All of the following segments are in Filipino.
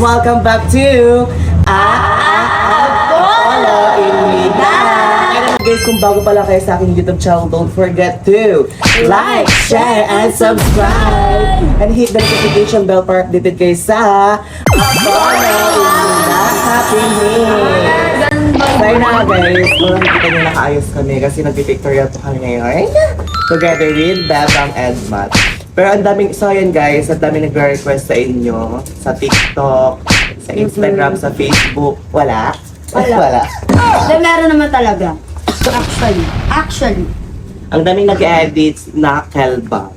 Welcome back to Apollo Inida! Guys, kung bago pa lang kayo sa aking YouTube channel, don't forget to like, share, and subscribe! And hit the notification bell para updated kayo sa Apollo Inida Happy Meal! Sorry na guys, kung nakikita nyo nakaayos kami kasi nag-pictorial po kami ngayon together with Bebang and Matt. Pero ang daming, so yun guys, ang daming nag-request sa inyo sa TikTok, sa Instagram, sa Facebook. Wala? Wala. Meron naman talaga. Actually. Ang daming nag-edit na Kelbang.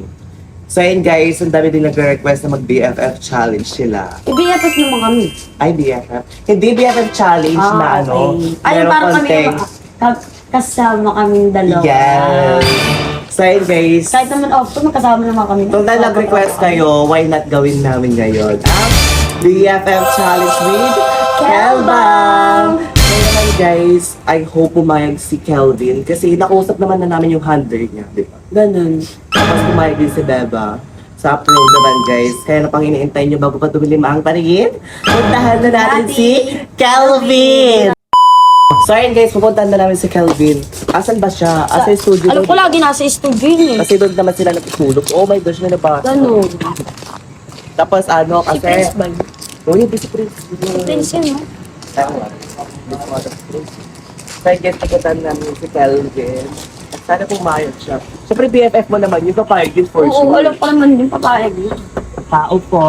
So yun guys, ang dami din nag-request na mag-BFF challenge sila. I-BFF naman kami. Ay, BFF? Hindi BFF challenge na ano. Ay, meron parang kami konting- kasama kaming dalawa. Yes. So yun guys, Kahit naman off to, magkasama naman kami. kung dahil nag-request kayo, why not gawin namin ngayon ang BFF Challenge with Kelbang! So naman guys, I hope pumayag si Kelvin kasi nakausap naman na namin yung handler niya, di ba? Ganun. Tapos pumayag din si Beba sa upload naman guys. Kaya na pang iniintay nyo bago pa dumilima ang paningin, puntahan na natin si Kelvin! So ayun guys, pupuntahan na namin si Kelvin. Asan ba siya? Asan yung studio? Alam ko lagi nasa studio eh. Kasi doon naman sila natutulog. Oh my gosh, na nabasa. Ganun. Tapos ano, Si kasi... Prince ba? Oh, yung si Prince. Prince yun, no? So I guess pupuntahan namin si Kelvin. At sana pumayag siya. Siyempre BFF mo naman, yung papayag din for Oo, sure. alam ko naman din papayag yun. Tao po.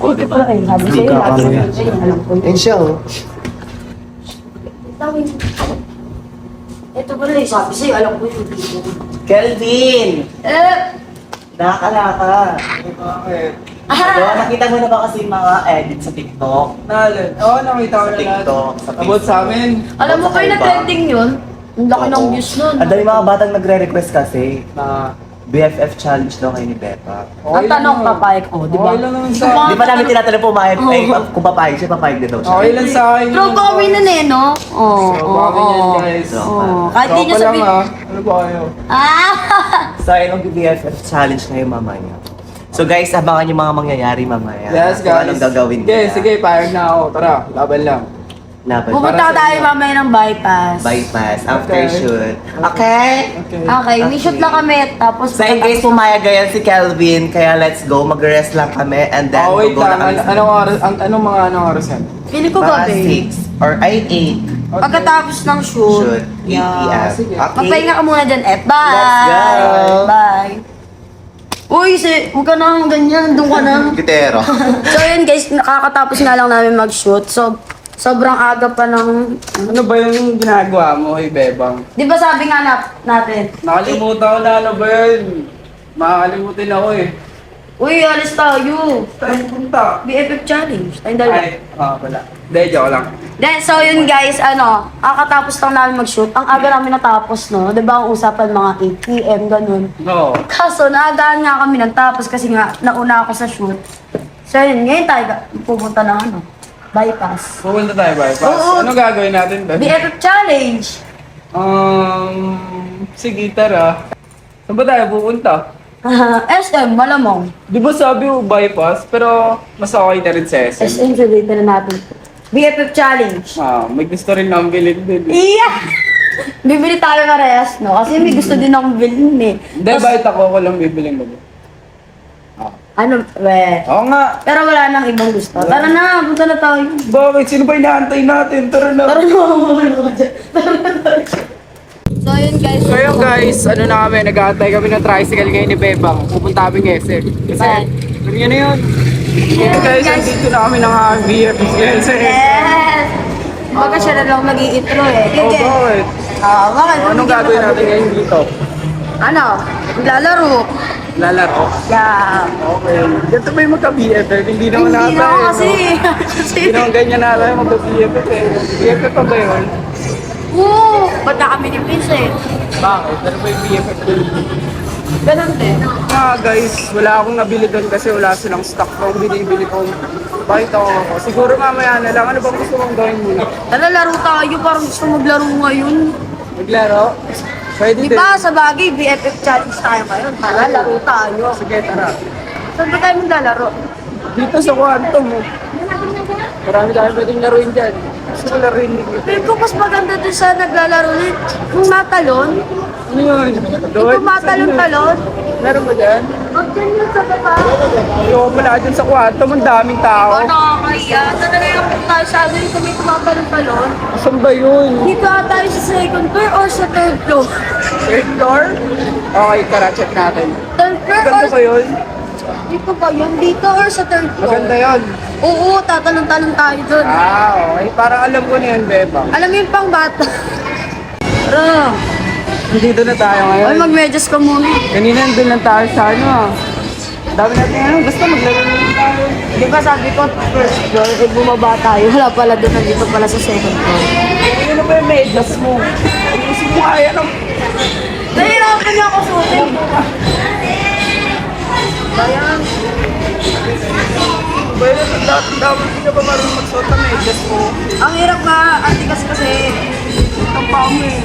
Okay pala kayo, sabi sa'yo. Hindi ka Sabi kami. sa'yo, alam ko yun. And siya oh. Tawin. Ito pala eh, sabi sa'yo, alam ko yun. Kelvin! Nakalaka. Bakit? Ano, nakita mo na ba kasi yung mga edit sa TikTok? Nalin? Oo, nakita ko Sa na lahat. TikTok, sa About sa amin. Alam mo kayo na trending yun? Ang laki ng views nun. Ang dami mga batang nagre-request kasi na BFF challenge daw kayo ni Beba. Ang tanong, papayag ko, di ba? Okay lang naman sa Diba? Di ba namin tinatanong pumayag? Eh, kung papayag siya, papayag din daw siya. Okay lang sa akin. True kami nun eh, no? Oo, So, bakit yan guys? Oo. Kahit di nyo Tropa lang sabihin. ah. Ano ba kayo? Ah! So, ayun ang BFF challenge ngayon mamaya. So guys, abangan yung mga mangyayari mamaya. Yes Kung guys. anong gagawin Sige, nila. sige, payag na ako. Tara, laban lang. Laban. Pupunta Para sa tayo inyo. mamaya ng bypass. Bypass, after Okay. shoot. Okay? Okay. Okay, may shoot lang kami. Tapos, So in case pumayag ganyan si Kelvin, kaya let's go, mag-rest lang kami and then Oh, wait go lang. na kami sa- Anong oras? Anong oras yan? Pili ko Mga gabi. 6 or ay 8 Okay. Pagkatapos ng shoot. shoot, 8 p.m. sige. Okay? Magpahinga ka muna dyan, Bye! Let's go. Bye! Uy, huwag ka na ganyan. Doon ka na. Gitero. So yun guys, nakakatapos nga lang namin mag-shoot. So, sobrang aga pa ng... Ano ba yung ginagawa mo, hey Bebang? Di ba sabi nga natin? Nakalimutan ko na ano ba yun? Makakalimutin ako eh. Uy, alis tayo. Tayo punta. BFF challenge. Tayong dalawa. Ay, wala. Hindi, joke lang. Then, so yun guys, kakatapos lang namin mag-shoot. Ang aga namin natapos, no? Di ba ang usapan mga 8 p.m. ganun. No. Kaso, naagaan nga kami nagtapos kasi nga nauna ako sa shoot. So yun, ngayon tayo pupunta ng bypass. Pupunta tayo bypass. Oo. Ano gagawin natin doon? BFF challenge! Sige, tara. Saan ba tayo pupunta? SM, malamang. Di ba sabi mo bypass, pero mas okay na rin sa SM. SM, sabihin na natin. BFF challenge. May gusto rin nang bilhin din. Iya! Bibili tayo parehas, no? Kasi may gusto din akong bilhin eh. Hindi, Tas, bakit ako lang bibiling mo? ano, Oo nga. pero wala nang ibang gusto. Tara na, punta na tayo. Bakit? Sino ba inaantay natin? Tara na. Tara na, So yun guys. So yun guys, ano na kami, nag-aantay kami ng tricycle ngayon ni Bebang. Pupunta kami ng SM. Kasi, Bye. yun na yun. Yes, Guys, guys. dito na kami ng BFF. Yes! Baka siya na lang nag-i-intro eh. Oh, Sige. bakit? Bakit? Anong gagawin natin ngayon dito? Ano? Lalaro. Lalaro. Yeah. Okay. Ganito ba yung magka-BFF? Hindi naman Hindi natin. na ako kasi. Hindi naman ganyan na tayo magka-BFF eh. BFF pa ba yun? Oo! Ba't na kami ni Prince eh? Bakit? Ano ba yung BFF doon? Ganun din. Guys, wala akong nabili doon kasi wala silang stock. Kung binibili ko, bakit ako? Siguro mamaya na lang. Ano bang gusto mong gawin muna? Tara, laro tayo. Parang gusto maglaro ngayon. Maglaro? Pwede Di din. ba sa bagay, BFF challenge tayo ngayon. Tara, laro tayo. Sige, tara. Saan ba tayo maglalaro? Dito sa kwarto mo. Marami tayong pwedeng laruin dyan. Gusto ko laruin dito. Feel ko mas maganda dun sa naglalaro ulit. Yung matalon. Ano yun? Yung matalon-talon. Meron ba dyan? Huwag dyan yun sa baba. Ayoko pala dyan sa kwarto. Ang daming tao. Nakakaya. Talaga yung tayo sa amin kung may tumatalon-talon. Saan ba yun? Dito tayo sa second floor or sa third floor? Third floor? Okay, tara, check natin. Third floor or... Maganda ba yun? Dito ba yun? Dito or sa third floor? Maganda yun. Oo, tatalon-talon tayo dun. Okay. Parang alam ko na yun, Beba. Alam mo yung pang bata. Tara. Dito na tayo Ay, ngayon. mag-medyas ka muna. Kanina nandun lang tayo sa ano ah. Dami natin ano, basta maglaro lang tayo. Di ba sabi ko, first floor, eh bumaba tayo. Wala pala doon, nandito pala sa second floor. Ano ba yung medyas mo? Ayusin mo kaya ng... Nahirapan niya ako suotin. Bayan. Pwede sa dapat hindi ka ba marunong magsuot ng medyas mo? Ang hirap nga, antikas kasi. Ang paa mo eh.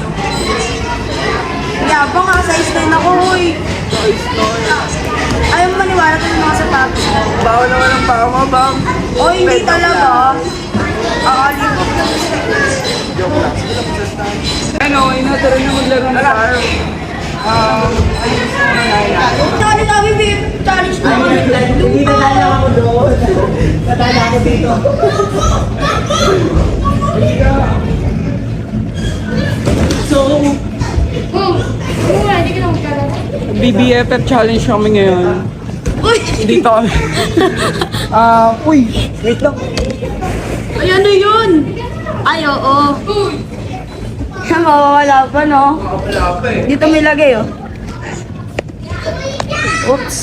Yabang nga, size 9 ako, huy. Ayaw mo maniwala ko yung mga sapatos ko. Bawal naman ang paa mo, bang? O, hindi talaga. Akalikot ka. Ano, inatara na maglaro na tayo. Ayun sa mga naya. Challenge kami, babe. Challenge na kami. Hindi na tayo ako doon. Natala ako dito. So, BBFF challenge kami ngayon. Uy! Dito kami. Uy, wait lang. Ay, ano yun? Ay, oo. Siya mawawala pa, no? Wala pa eh. Dito may lagay, oh. Oops.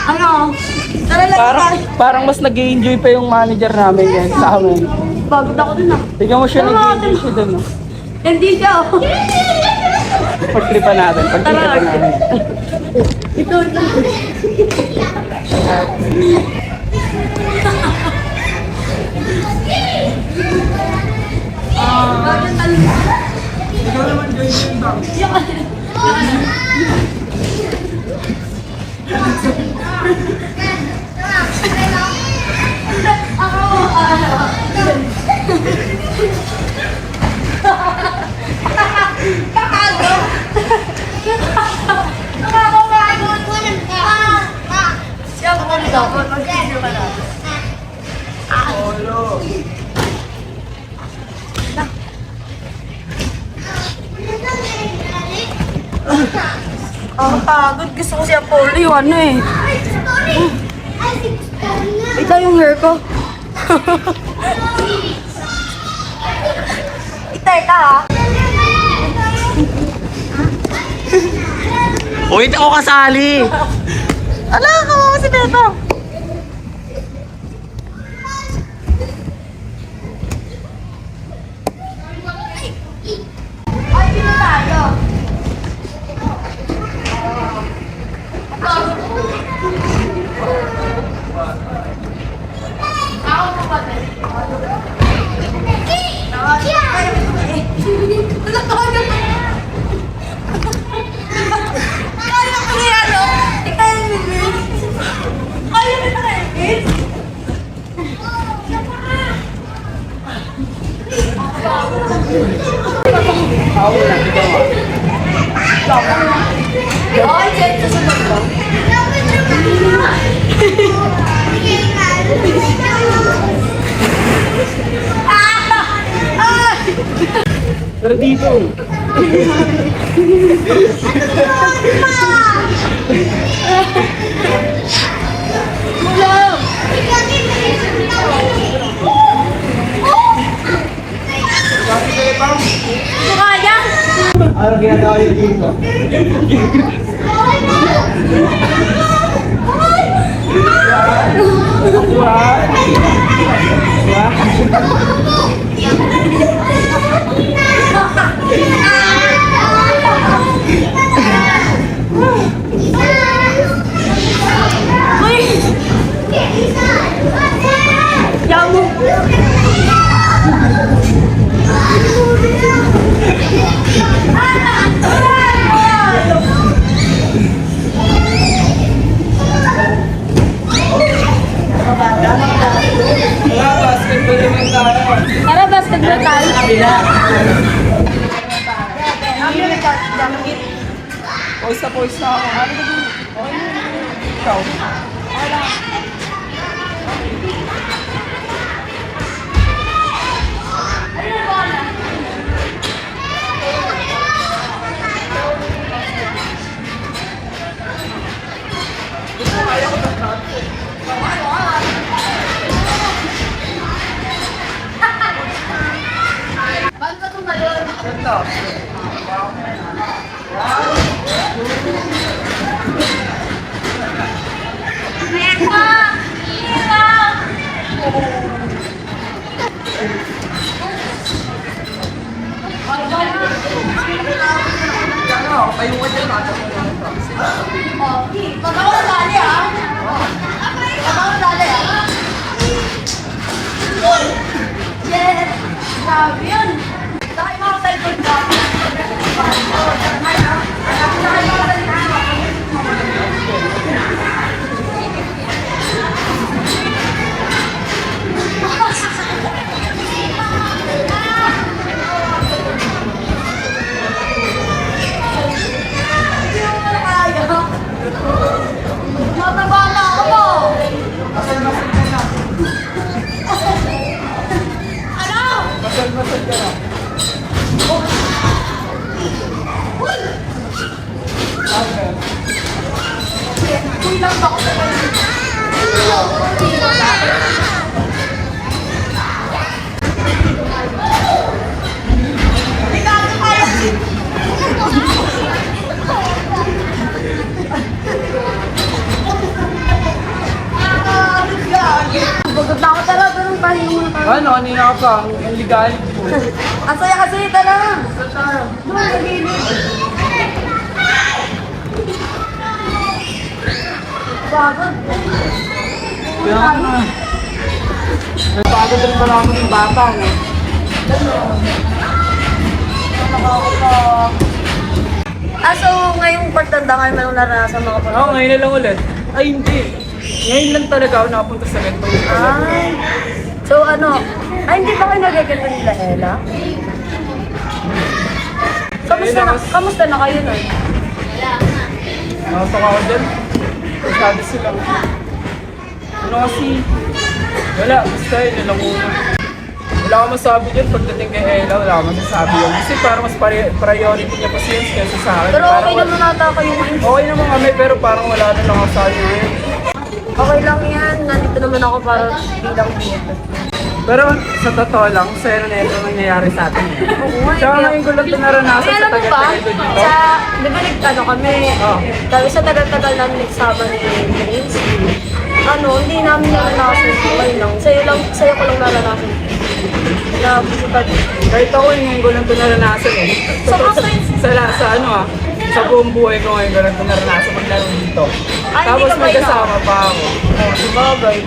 Ano? Tara lang Parang mas nag-enjoy pa yung manager namin yan sa amin. Pagod ako dun, ah. Tingnan mo siya, nag-enjoy siya dun. Oh. Hindi siya, oh. Pagtripan natin, pagtripan natin. Ito lang. Ikaw naman, join yun bang? Siya ko dito. Mag-video ka na. Ang pagod. Gusto ko siya polo yung ano eh. Ito yung hair ko. Itay ka ha. uy, ako kasali. Ala, kawawa si Beto. Ay, dito tayo. Ako pa ba? Kaya ko na yan, no? Ikaw yung bibig. Kaya mo na kayo, Ay, check sa sunod ko. Pero dito. Mulong! Kaya? Ano ginagawa niyo dito? Yamu! Poise na ako. Ikaw. Ganda. Tayo mo dyan, mata mo lang ito. Yes! Grabe yun! Dahil mga cellphone ka. Mataba na ako! Masal-masal ka na. Ano? Masal-masal ka na. Okay. Kulang ako sa Pagod na ako talaga nung pahinga muna tayo. Ano, kanina ka pa. Ang legal mo. Ang saya kasi talaga. Doon sa gilid. Pagod. Kaya nga. May pagod rin pala ako ng bata, no? So ngayong pagtanda kayo manong naranasan mga po. Oo, ngayon na lang ulit. Ay, hindi. Ngayon lang talaga ako nakapunta sa ganito. Ay. So ano, hindi ba kayo nagaganda nila Ella? Kamusta na kayo nun? Nakasok ako dyan. Masyado sila. Ano kasi? Wala, basta yun, yun lang muna. Wala akong masabi dyan pagdating kay Ella, wala akong masasabi yun. Kasi parang mas priority niya pa siya kaysa sa akin. Pero Parang okay naman nata kayong okay naman kami, pero parang wala na lang ako sa akin ngayon. okay lang yan. Nandito naman ako para bilang dito. Pero sa totoo lang, sa'yo na ito nangyayari sa atin. Oo nga. Tsaka ngayon ko lang ito naranasan Ay, sa alam mo ba? tagal-tagal ko dito. Sa, di ba kami, Oh. dahil sa tagal-tagal namin nagsama ni Prince, hindi namin naranasan kayo lang. Sa'yo ko lang naranasan. Kahit ako ngayon ko lang ito naranasan eh. Sobrang science. Sa buong buhay ko ngayon ko lang ito naranasan maglaro dito. Ay, Tapos hindi ka ba may kasama pa ako. Sabagay.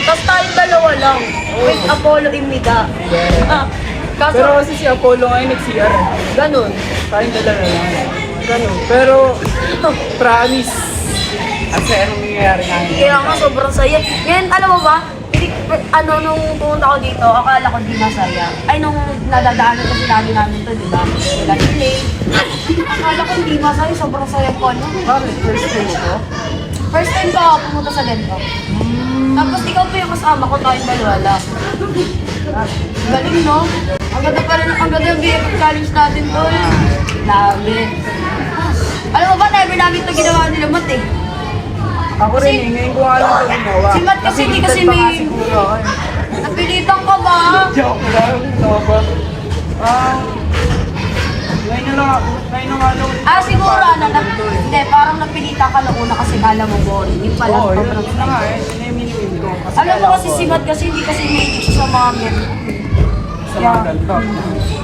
Tapos tayong dalawa lang. With Apollo Imida. Kaso, Pero kasi si Apollo ngayon nag-CR eh. ganun. Tayong dalawa lang. Ganun. Pero, promise. At sa anong nangyayari ngayon. Kaya nga, sobrang saya. Ngayon, alam mo ba? Nung pumunta ko dito, akala ko di masaya. Ay, nung nadadaanan kasi namin to, di ba? Wala delay. Akala ko di masaya, sobrang saya ko. Bakit? First stage ko? First time ko ako pumunta sa ganito. Tapos ikaw pa yung kasama ko, tayong dalawa lang. Galing, no? Ang ganda yung BFF challenge natin to. Dami. Alam mo ba, never namin ito ginawa nila Mat eh. Ako rin eh, ngayon ko nga lang ito ginawa. Si Matt kasi hindi kasi Napilitan pa nga may- siguro ako eh. Napilitan ka ba? Joke lang, soba. Ngayon na nga lang. Siguro hindi, parang napilitan ka lang una kasi kala mo boring. Yung pala, Oo, yun sobrang na nga eh. Yun na yung minimin ko. Alam mo kasi si Matt kasi hindi kasi mahilig sa mga ganito. sa mga ganito.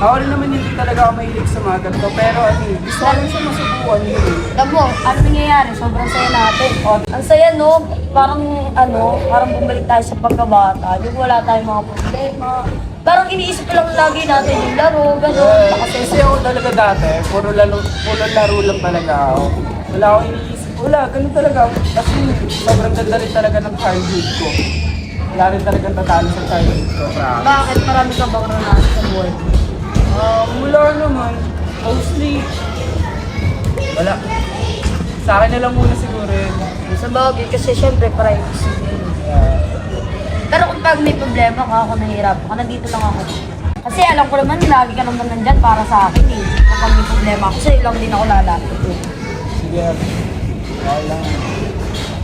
Ako rin naman hindi talaga ako mahilig sa mga ganito. Pero gusto ko lang siya masubukan yun eh. Alam mo, ano nangyayari? Sobrang saya natin. Ang saya, no? Parang bumalik tayo sa pagkabata. Yung wala tayong mga problema. Parang iniisip ko lang lagi natin yung laro, gano'n. Kasi ako talaga dati, puro laro lang talaga ako. Wala akong iniisip. Wala, ganun talaga ako. Kasi sobrang ganda rin talaga ng childhood ko. Wala rin talagang tatalo sa childhood ko. Bakit marami ka bang naranasan sa buhay? Wala naman. Mostly, wala. Sa akin na lang muna siguro yun. Sa bagay, kasi syempre privacy. Pero kung pag may problema ka, ako nahihirapan ka, nandito lang ako. Kasi alam ko naman, lagi ka naman nandyan para sa akin eh. Kapag may problema ako, sa'yo lang din ako lalapit eh. Sige. Okay lang.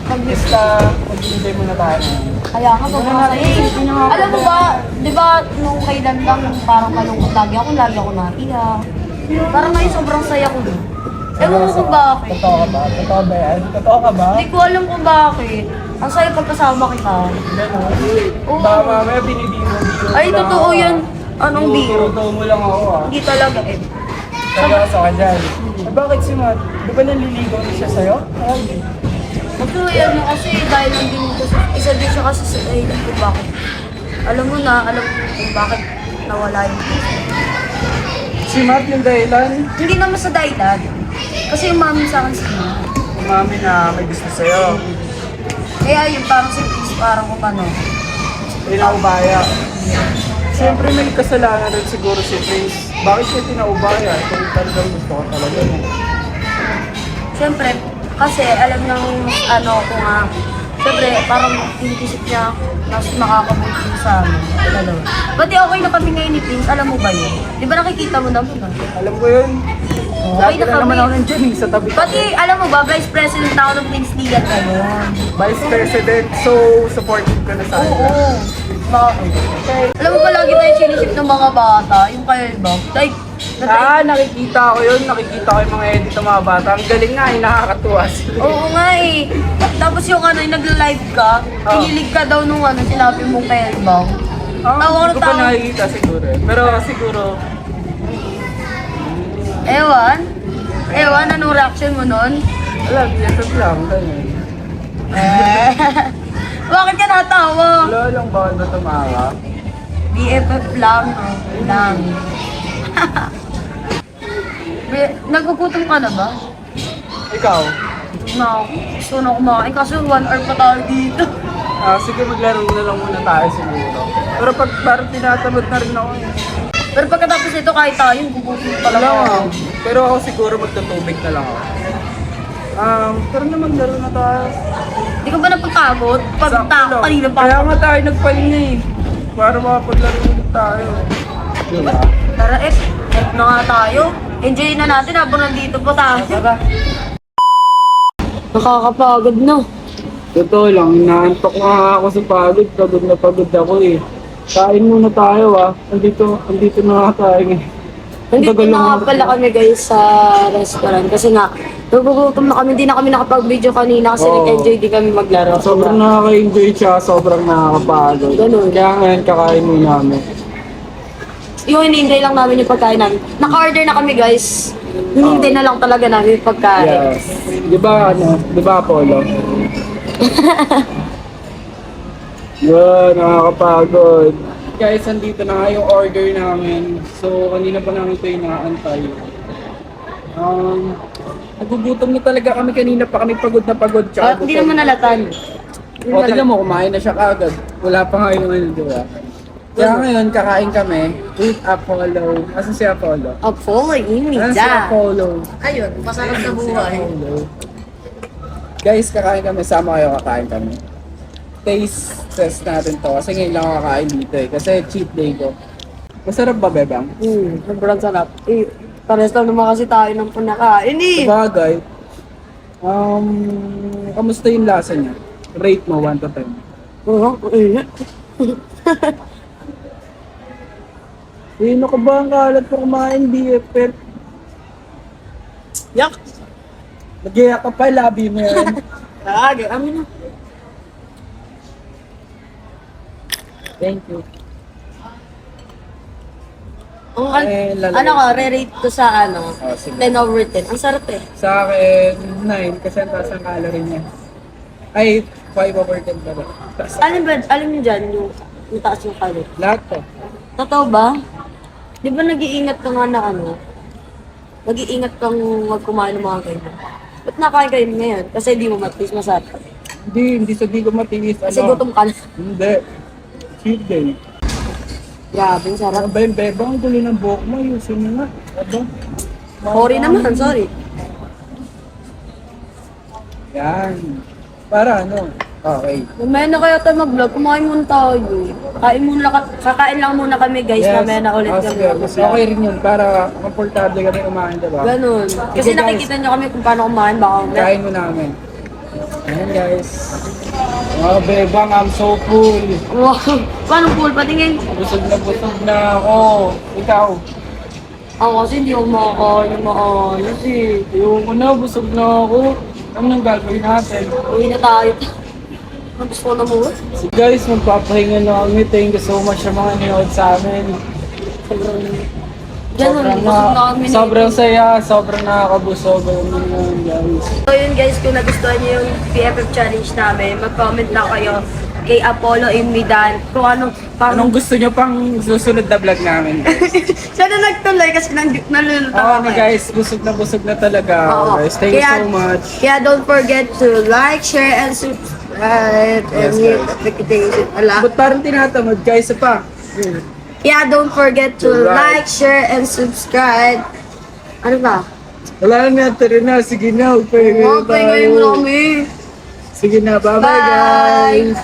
Basta, mag-enjoy muna tayo. Kaya nga, sobrang saya eh. Alam mo ba, di ba, nung kailan lang parang malungkot lagi ako naiyak. Parang ngayon sobrang saya ko din. Ewan ko kung bakit. Totoo ka ba? Totoo ba yan? Totoo ka ba? Hindi ko alam kung bakit. Ang saya pagkasama kita. Gano'n? Oo. Baka mamaya binibiro. Ay, totoo yan. Anong biro? Totoo mo lang ako ah. Hindi talaga eh. Seryoso ka dyan. Bakit si Matt? Di ba nanliligaw na siya sa'yo? Ay. Totoo yan mo kasi dahil lang din ko isa din siya kasi sa dahilan kung bakit. Alam mo kung bakit nawala yung Si Matt yung dahilan? Hindi naman sa dahilan. Kasi yung mami sa akin si Matt. Umami na may gusto sa'yo. Kaya yung parang si Chris, parang kung ano. Pinaubaya. Siyempre may kasalanan rin siguro si Chris. Bakit siya pinaubaya? Kung talagang gusto ko talaga niya. Siyempre, kasi alam ng ano ko nga, siyempre parang inisip niya mas makakabuti sa amin. Dalawa. Pati okay na kami ngayon ni Prince, alam mo ba yun? Di ba nakikita mo naman? Alam ko yun. Okay na kami. naman ako nandiyan sa tabi ko. Pati alam mo ba, Vice President na ako ng Prince Liat ngayon. Vice President, so supportive ka na sa akin. Oo. Bakit? Alam mo ba lagi tayo sinisip ng mga bata, yung kaya ba? Like, Nakikita ko yun. Nakikita ko yung mga edit ng mga bata. Ang galing nga, nakakatuwa sila. oo nga eh. Tapos yung ano, yung nagla-live ka, kinilig ka daw nung ano, sinabi mong kaya ba? Hindi ko pa nakikita siguro eh. Pero siguro, Ewan, anong reaction mo nun? wala, BFF lang. Ganyan. Bakit ka natawa? Wala lang ba na tumawa? BFF lang, no? Lang. Nagugutom ka na ba? Ikaw? Na ako. Gusto na kumain kasi 1 hour pa tayo dito. Sige, maglaro na lang muna tayo siguro. Pero pag parang tinatamad na rin ako eh. Pero pagkatapos ito kahit tayo, gugutom talaga. Wala. Pero ako siguro magtutubig na lang ako. Pero na maglaro na tayo. Di ka ba napagkagod? Sakto lang. Kanina pa. Kaya nga tayo nagpahinga eh. Para makapaglaro ulit tayo. Diba? Tara, F na nga tayo. Enjoy na natin habang nandito pa tayo. Nakakapagod na. Totoo lang, inaantok nga ako sa pagod. Pagod na pagod ako eh. Kain muna tayo ah. Andito na nga tayo eh. Nandito Tagal na nga lang pala kami guys sa restaurant kasi nga nagugutom na kami, hindi na kami nakapag-video kanina kasi Oo. nag-enjoy din kami maglaro. Sobrang nakaka-enjoy siya, sobrang nakakapagod. Ganun. Kaya ngayon kakain muna namin. Yung hinihintay lang namin yung pagkain namin. Naka-order na kami guys. Hinihintay na lang talaga namin yung pagkain. Yes. Di ba Apollo? Yun, nakakapagod. Guys, andito na nga yung order namin. So, kanina pa namin ito inaantay. Nagugutom na talaga kami kanina pa kami pagod na pagod. Tsaka Hindi naman nalatan. O, tignan mo, kumain na siya kaagad. Wala pa nga yung ano, di ba? Kaya ngayon, kakain kami with Apollo. Asan si Apollo? Apollo, ini Asan si Apollo? Ayun, masarap sa buhay. Apollo. Guys, kakain kami. Sama kayo, kakain kami. Taste test natin to. Kasi ngayon lang ako kakain dito eh. Kasi cheat day ko. Masarap ba, Bebang? Sobrang sarap. Pares lang naman kasi tayo ng punakain eh. Sabagay. Kamusta yung lasa niya? Rate mo, 1 to 10. Oo, Ano ka ba ang kalat po kumain, BFF? yak! Nagyaya ka pa, labi mo yan. Amin na. Thank you. Ano ko, re-rate ko sa ano, Oh, sige. 10 over 10. Ang sarap eh. Sa akin, 9 kasi ang taas ang calorie niya. Ay, 5 over 10 pala. Alam niyo dyan, yung taas yung calorie. Lahat to. Totoo ba? Di ba nag-iingat ka nga na ano? Nag-iingat kang wag kumain ng mga ganyan. Ba't nakain kayo ngayon? Kasi di mo matis masarap. Hindi ko matinis. Kasi gutom ka na. Hindi. Cheat day. Grabe, ang sarap. Ano ba yung bebang? Ang tuloy ng buhok mo. Ayusin mo nga. Aba. Sorry naman, sorry. Yan. Para ano? Okay. Mamaya na kaya tayo mag-vlog, kumain muna tayo. Kakain lang muna kami guys, mamaya na ulit Sige, kami. mas okay rin yun para komportable kami kumain, diba? Ganun. Kasi Sige, guys. nakikita nyo kami kung paano kumain, baka mamaya. Kain mo namin. Ayan guys. Oh, bebang, I'm so full. Wow, paano pool? Patingin. Busog na ako. Ikaw. Ako kasi hindi ako makakain ng maayos eh. Ayoko na, busog na ako. Ano nang gagawin natin? Uwi na tayo. Gusto ko na muna. So guys, magpapahinga na kami. Thank you so much sa mga nanood sa amin. Sobrang... Ganun, busog na kami. Sobrang saya, sobrang nakakabusog. Ganun yun, guys. So yun guys, kung nagustuhan nyo yung PFF challenge namin, mag-comment lang kayo kay Apollo Imidan kung anong Anong gusto nyo pang susunod na vlog namin? Sana nagtuloy kasi nalulutang Oo ako na guys, busog na talaga. Oo. Guys, thank you so much. Kaya don't forget to like, share, and subscribe. And Yes, hit guys. notification. Ala. Ba't parang tinatamad guys? Isa pa. Kaya don't forget to To like, like. share, and subscribe. Ano ba? Wala na, tara na. Sige na, Oh, pwede ngayon mo na kami. Sige na, bye-bye Bye. guys.